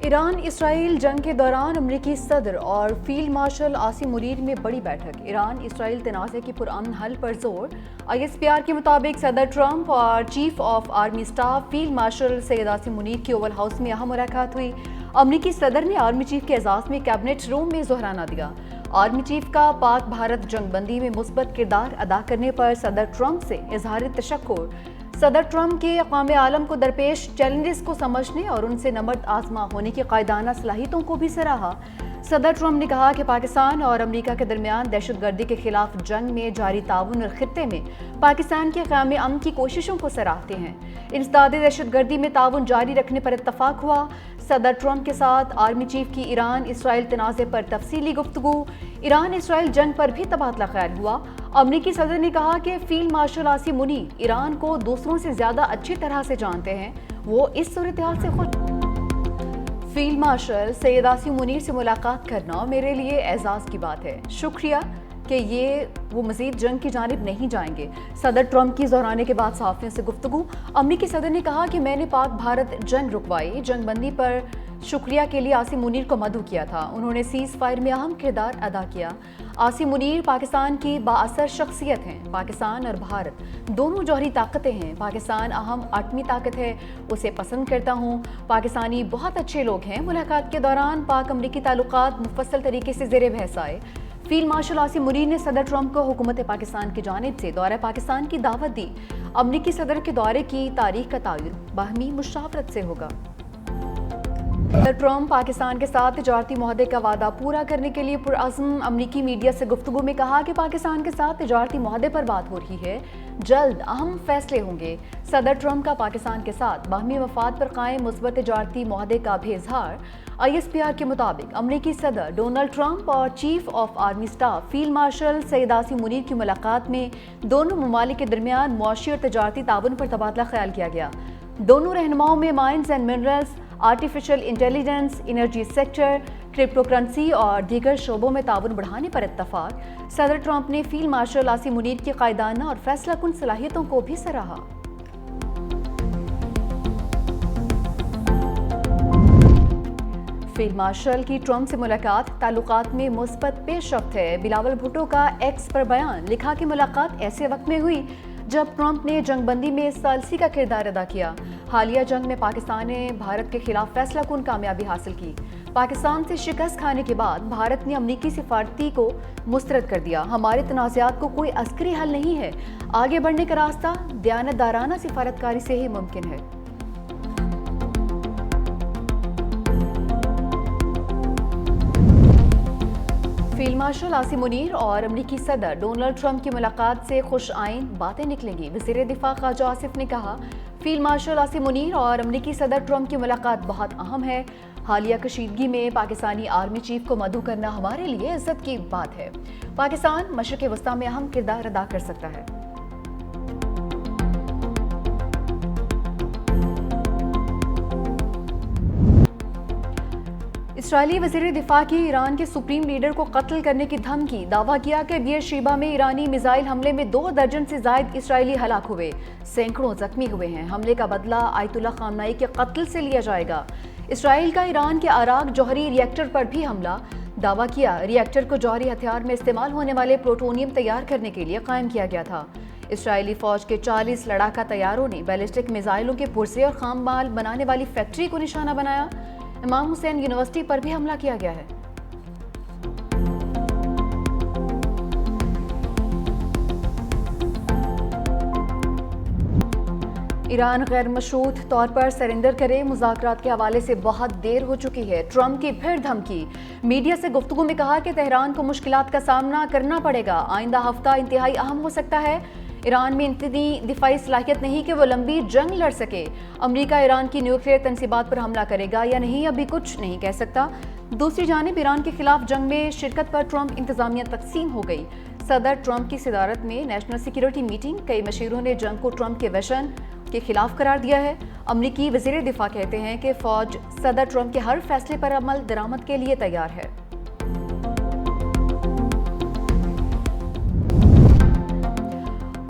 ایران اسرائیل جنگ کے دوران امریکی صدر اور فیلڈ مارشل عاصم منیر میں بڑی بیٹھک۔ ایران اسرائیل تنازع کی پرامن حل پر زور۔ ISPR کے مطابق صدر ٹرمپ اور chief of army staff field marshal Syed Asim Munir کی اوول ہاؤس میں اہم ملاقات ہوئی۔ امریکی صدر نے آرمی چیف کے اعزاز میں کیبنٹ روم میں ظہرانہ دیا۔ آرمی چیف کا پاک بھارت جنگ بندی میں مثبت کردار ادا کرنے پر صدر ٹرمپ سے اظہار تشکر۔ صدر ٹرمپ کے اقوام عالم کو درپیش چیلنجز کو سمجھنے اور ان سے نمٹ آزما ہونے کی قائدانہ صلاحیتوں کو بھی سراہا۔ صدر ٹرمپ نے کہا کہ پاکستان اور امریکہ کے درمیان دہشت گردی کے خلاف جنگ میں جاری تعاون اور خطے میں پاکستان کے قیام امن کی کوششوں کو سراہتے ہیں۔ انسداد دہشت گردی میں تعاون جاری رکھنے پر اتفاق ہوا۔ صدر ٹرمپ کے ساتھ آرمی چیف کی ایران اسرائیل تنازع پر تفصیلی گفتگو۔ ایران اسرائیل جنگ پر بھی تبادلہ خیال ہوا۔ امریکی صدر نے کہا کہ فیلڈ مارشل عاصم منیر ایران کو دوسروں سے زیادہ اچھی طرح سے جانتے ہیں، وہ اس صورتحال سے خوش۔ فیلڈ مارشل سید عاصم منیر سے ملاقات کرنا میرے لیے اعزاز کی بات ہے۔ شکریہ کہ وہ مزید جنگ کی جانب نہیں جائیں گے۔ صدر ٹرمپ کی دہرانے کے بعد صحافیوں سے گفتگو۔ امریکی صدر نے کہا کہ میں نے پاک بھارت جنگ رکوائی، جنگ بندی پر شکریہ کے لیے عاصم منیر کو مدعو کیا تھا۔ انہوں نے سیز فائر میں اہم کردار ادا کیا۔ عاصم منیر پاکستان کی بااثر شخصیت ہیں۔ پاکستان اور بھارت دونوں جوہری طاقتیں ہیں۔ پاکستان اہم ایٹمی طاقت ہے، اسے پسند کرتا ہوں۔ پاکستانی بہت اچھے لوگ ہیں۔ ملاقات کے دوران پاک امریکی تعلقات مفصل طریقے سے زیر بحث آئے۔ فیلڈ مارشل عاصم منیر نے صدر ٹرمپ کو حکومت پاکستان کی جانب سے دورہ پاکستان کی دعوت دی۔ امریکی صدر کے دورے کی تاریخ کا تعین باہمی مشاورت سے ہوگا۔ صدر ٹرمپ پاکستان کے ساتھ تجارتی معاہدے کا وعدہ پورا کرنے کے لیے پرعزم۔ امریکی میڈیا سے گفتگو میں کہا کہ پاکستان کے ساتھ تجارتی معاہدے پر بات ہو رہی ہے، جلد اہم فیصلے ہوں گے۔ صدر ٹرمپ کا پاکستان کے ساتھ باہمی مفاد پر قائم مثبت تجارتی معاہدے کا بھی اظہار۔ ISPR کے مطابق امریکی صدر ڈونلڈ ٹرمپ اور chief of army staff field marshal Syed Asim Munir کی ملاقات میں دونوں ممالک کے درمیان معاشی اور تجارتی تعاون پر تبادلہ خیال کیا گیا۔ دونوں رہنماؤں میں mines and minerals, artificial intelligence, energy sector, crypto currency اور دیگر شعبوں میں تعاون بڑھانے پر اتفاق۔ صدر ٹرمپ نے فیلڈ مارشل عاصم منیر کی قائدانہ اور فیصلہ کن صلاحیتوں کو بھی سراہا۔ فیلڈ مارشل کی ٹرمپ سے ملاقات تعلقات میں مثبت پیش رفت ہے۔ بلاول بھٹو کا ایکس پر بیان، لکھا کہ ملاقات ایسے وقت میں ہوئی جب ٹرمپ نے جنگ بندی میں ثالثی کا کردار ادا کیا۔ حالیہ جنگ میں پاکستان نے بھارت کے خلاف فیصلہ کن کامیابی حاصل کی۔ پاکستان سے شکست کھانے کے بعد بھارت نے امریکی سفارتی کو مسترد کر دیا۔ ہمارے تنازعات کو کوئی عسکری حل نہیں ہے، آگے بڑھنے کا راستہ دیانتدارانہ سفارتکاری سے ہی ممکن ہے۔ فیلڈ مارشل عاصم منیر اور امریکی صدر ڈونلڈ ٹرمپ کی ملاقات سے خوش آئین باتیں نکلیں گی۔ وزیر دفاع خواجہ آصف نے کہا، فیلڈ مارشل عاصم منیر اور امریکی صدر ٹرمپ کی ملاقات بہت اہم ہے۔ حالیہ کشیدگی میں پاکستانی آرمی چیف کو مدعو کرنا ہمارے لیے عزت کی بات ہے۔ پاکستان مشرق وسطیٰ میں اہم کردار ادا کر سکتا ہے۔ اسرائیلی وزیر دفاع کی ایران کے سپریم لیڈر کو قتل کرنے کی دھمکی۔ دعویٰ کیا کہ بیر شیبہ میں ایرانی میزائل حملے میں 2 درجن سے زائد اسرائیلی ہلاک ہوئے، سینکڑوں زخمی ہوئے ہیں۔ حملے کا بدلہ آیت اللہ خامنائی کے قتل سے لیا جائے گا۔ اسرائیل کا ایران کے عراق جوہری ری ایکٹر پر بھی حملہ۔ دعویٰ کیا ری ایکٹر کو جوہری ہتھیار میں استعمال ہونے والے پلوٹونیم تیار کرنے کے لیے قائم کیا گیا تھا۔ اسرائیلی فوج کے 40 لڑاکا طیاروں نے بیلسٹک میزائلوں کے پرزے اور خام مال بنانے والی فیکٹری کو نشانہ بنایا۔ امام حسین یونیورسٹی پر بھی حملہ کیا گیا ہے۔ ایران غیر مشروط طور پر سرنڈر کرے، مذاکرات کے حوالے سے بہت دیر ہو چکی ہے۔ ٹرمپ کی پھر دھمکی۔ میڈیا سے گفتگو میں کہا کہ تہران کو مشکلات کا سامنا کرنا پڑے گا، آئندہ ہفتہ انتہائی اہم ہو سکتا ہے۔ ایران میں اتنی دفاعی صلاحیت نہیں کہ وہ لمبی جنگ لڑ سکے۔ امریکہ ایران کی نیوکلیئر تنصیبات پر حملہ کرے گا یا نہیں ابھی کچھ نہیں کہہ سکتا۔ دوسری جانب ایران کے خلاف جنگ میں شرکت پر ٹرمپ انتظامیہ تقسیم ہو گئی۔ صدر ٹرمپ کی صدارت میں نیشنل سیکیورٹی میٹنگ، کئی مشیروں نے جنگ کو ٹرمپ کے ویژن کے خلاف قرار دیا ہے۔ امریکی وزیر دفاع کہتے ہیں کہ فوج صدر ٹرمپ کے ہر فیصلے پر عمل درآمد کے لیے تیار ہے۔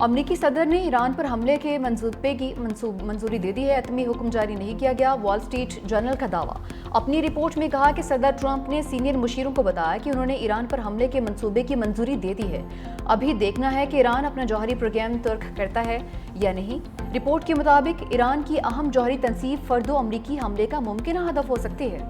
امریکی صدر نے ایران پر حملے کے منصوبے کی منظوری دے دی ہے، ایٹمی حکم جاری نہیں کیا گیا، وال اسٹریٹ جرنل کا دعویٰ۔ اپنی رپورٹ میں کہا کہ صدر ٹرمپ نے سینئر مشیروں کو بتایا کہ انہوں نے ایران پر حملے کے منصوبے کی منظوری دے دی ہے، ابھی دیکھنا ہے کہ ایران اپنا جوہری پروگرام ترک کرتا ہے یا نہیں۔ رپورٹ کے مطابق ایران کی اہم جوہری تنصیب فرد و امریکی حملے کا ممکنہ ہدف ہو سکتی ہے۔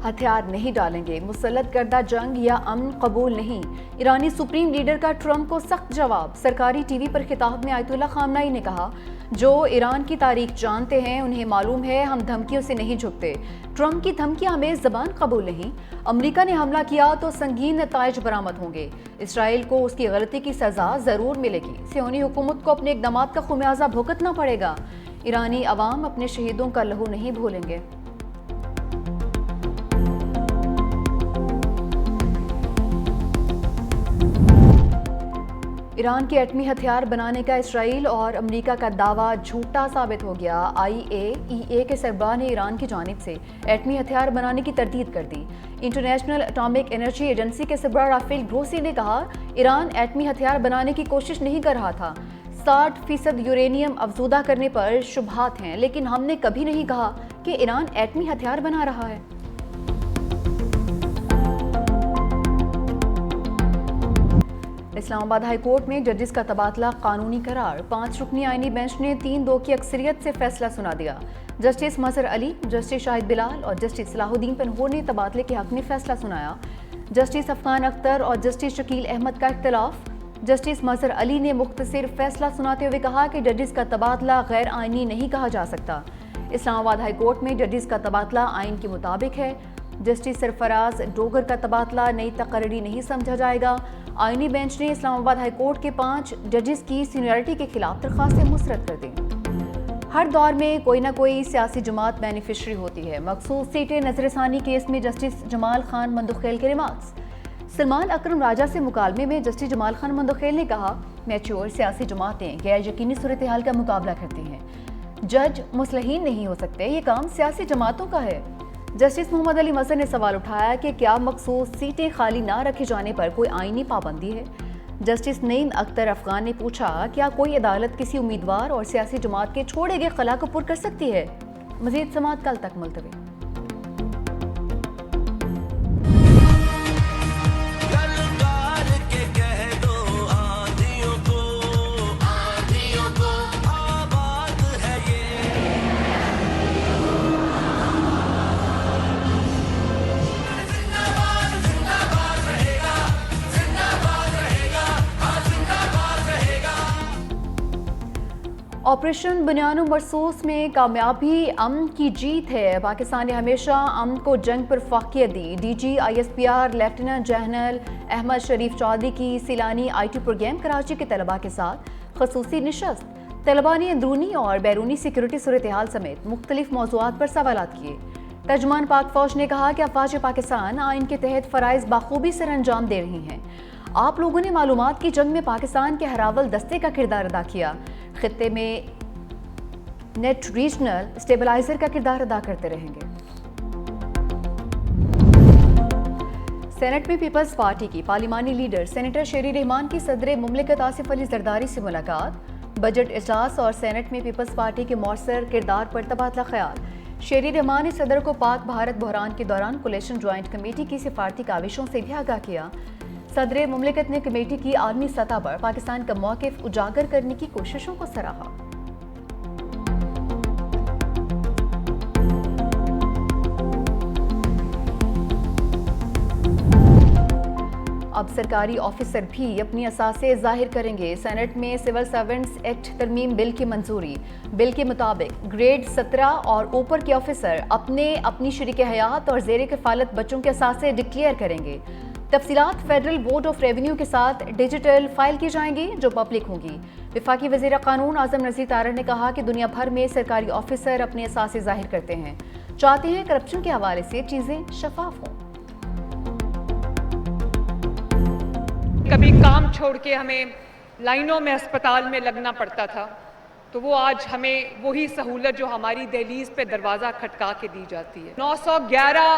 ہتھیار نہیں ڈالیں گے، مسلط کردہ جنگ یا امن قبول نہیں، ایرانی سپریم لیڈر کا ٹرمپ کو سخت جواب۔ سرکاری ٹی وی پر خطاب میں آیت اللہ خامنہ ای نے کہا، جو ایران کی تاریخ جانتے ہیں انہیں معلوم ہے ہم دھمکیوں سے نہیں جھکتے، ٹرمپ کی دھمکیاں ہمیں زبان قبول نہیں، امریکہ نے حملہ کیا تو سنگین نتائج برآمد ہوں گے، اسرائیل کو اس کی غلطی کی سزا ضرور ملے گی، صہیونی حکومت کو اپنے اقدامات کا خمیازہ بھگتنا پڑے گا، ایرانی عوام اپنے شہیدوں کا لہو نہیں بھولیں گے۔ ایران کے ایٹمی ہتھیار بنانے کا اسرائیل اور امریکہ کا دعویٰ جھوٹا ثابت ہو گیا۔ IAEA کے سربراہ نے ایران کی جانب سے ایٹمی ہتھیار بنانے کی تردید کر دی۔ انٹرنیشنل اٹامک انرجی ایجنسی کے سربراہ رافیل گروسی نے کہا، ایران ایٹمی ہتھیار بنانے کی کوشش نہیں کر رہا تھا، 60% یورینیم افزودہ کرنے پر شبہات ہیں، لیکن ہم نے کبھی نہیں کہا کہ ایران ایٹمی ہتھیار بنا رہا ہے۔ اسلام آباد ہائی کورٹ میں ججز کا تبادلہ قانونی قرار، 5 رکنی آئینی بینچ نے 3-2 کی اکثریت سے فیصلہ سنا دیا۔ جسٹس مظہر علی، جسٹس شاہد بلال اور جسٹس صلاح الدین پنہور نے تبادلے کے حق میں فیصلہ سنایا۔ جسٹس افغان اختر اور جسٹس شکیل احمد کا اختلاف۔ جسٹس مظہر علی نے مختصر فیصلہ سناتے ہوئے کہا کہ ججز کا تبادلہ غیر آئینی نہیں کہا جا سکتا۔ اسلام آباد ہائی کورٹ میں ججز کا تبادلہ آئین کے مطابق ہے۔ جسٹس سرفراز ڈوگر کا تبادلہ نئی تقرری نہیں سمجھا جائے گا۔ آئینی بینچ نے اسلام آباد ہائی کورٹ کے 5 ججز کی سینیئرٹی کے خلاف درخواستیں مسترد کر دیں۔ ہر دور میں کوئی نہ کوئی سیاسی جماعت بینیفیشری ہوتی ہے۔ مخصوص سیٹیں نظر ثانی کیس میں جسٹس جمال خان مندوخیل کے ریمارکس۔ سلمان اکرم راجہ سے مکالمے میں جسٹس جمال خان مندوخیل نے کہا، میچور سیاسی جماعتیں غیر یقینی صورتحال کا مقابلہ کرتی ہیں، جج مصلحین نہیں ہو سکتے، یہ کام سیاسی جماعتوں کا ہے۔ جسٹس محمد علی مظہر نے سوال اٹھایا کہ کیا مخصوص سیٹیں خالی نہ رکھے جانے پر کوئی آئینی پابندی ہے؟ جسٹس نعیم اختر افغان نے پوچھا، کیا کوئی عدالت کسی امیدوار اور سیاسی جماعت کے چھوڑے گئے خلا کو پر کر سکتی ہے؟ مزید سماعت کل تک ملتوی۔ آپریشن بنیان و مرصوص میں کامیابی امن کی جیت ہے، پاکستان نے ہمیشہ امن کو جنگ پر فوقیت دی۔ D G ISPR lieutenant general Ahmed Sharif Chaudhry کی سیلانی IT پروگرام کراچی کے طلباء کے ساتھ خصوصی نشست۔ طلباء نے اندرونی اور بیرونی سیکورٹی صورتحال سمیت مختلف موضوعات پر سوالات کیے۔ ترجمان پاک فوج نے کہا کہ افواج پاکستان آئین کے تحت فرائض بخوبی سر انجام دے رہی ہیں۔ آپ لوگوں نے معلومات کی جنگ میں پاکستان کے ہراول دستے کا کردار ادا کیا، خطے میں نیٹ ریجنل اسٹیبلائزر کا کردار ادا کرتے رہیں گے۔ سینٹ میں پیپلز پارٹی کی پارلیمانی لیڈر سینیٹر شیری رحمان کی صدر مملکت آصف علی زرداری سے ملاقات، بجٹ اجلاس اور سینٹ میں پیپلز پارٹی کے مؤثر کردار پر تبادلہ خیال۔ شیری رحمان نے صدر کو پاک بھارت بحران کے دوران کولیشن جوائنٹ کمیٹی کی سفارتی کاوشوں سے بھی آگاہ کیا۔ صدر مملکت نے کمیٹی کی عالمی سطح پر پاکستان کا موقف اجاگر کرنے کی کوششوں کو سراہا۔ اب سرکاری آفیسر بھی اپنی اثاثے ظاہر کریں گے۔ سینٹ میں سول سرونٹس ایکٹ ترمیم بل کی منظوری۔ بل کے مطابق گریڈ 17 اور اوپر کے آفیسر اپنی شریک حیات اور زیر کفالت بچوں کے اثاثے ڈکلیئر کریں گے۔ تفصیلات فیڈرل بورڈ آف ریونیو کے ساتھ ڈیجیٹل فائل کی جائیں گی جو پبلک ہوں گی۔ وفاقی وزیر قانون اعظم نذیر طارڑ نے کہا کہ دنیا بھر میں سرکاری آفیسر اپنے اثاثے ظاہر کرتے ہیں، چاہتے ہیں کرپشن کے حوالے سے چیزیں شفاف ہوں۔ کبھی کام چھوڑ کے ہمیں لائنوں میں ہسپتال میں لگنا پڑتا تھا، تو وہ آج ہمیں وہی سہولت جو ہماری دہلیز پہ دروازہ کھٹکا کے دی جاتی ہے۔ 911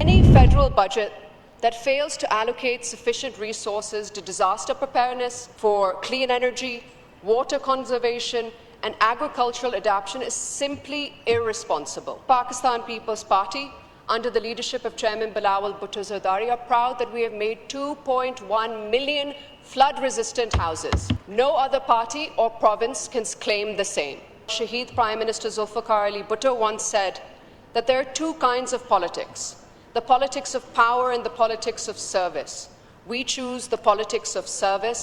Any federal budget that fails to allocate sufficient resources to disaster preparedness, for clean energy, water conservation, and agricultural adaptation is simply irresponsible. Pakistan People's Party, under the leadership of Chairman Bilawal Bhutto Zardari, are proud that we have made 2.1 million flood-resistant houses. No other party or province can claim the same. Shaheed Prime Minister Zulfikar Ali Bhutto once said that there are two kinds of politics: the politics of power and the politics of service. We choose the politics of service.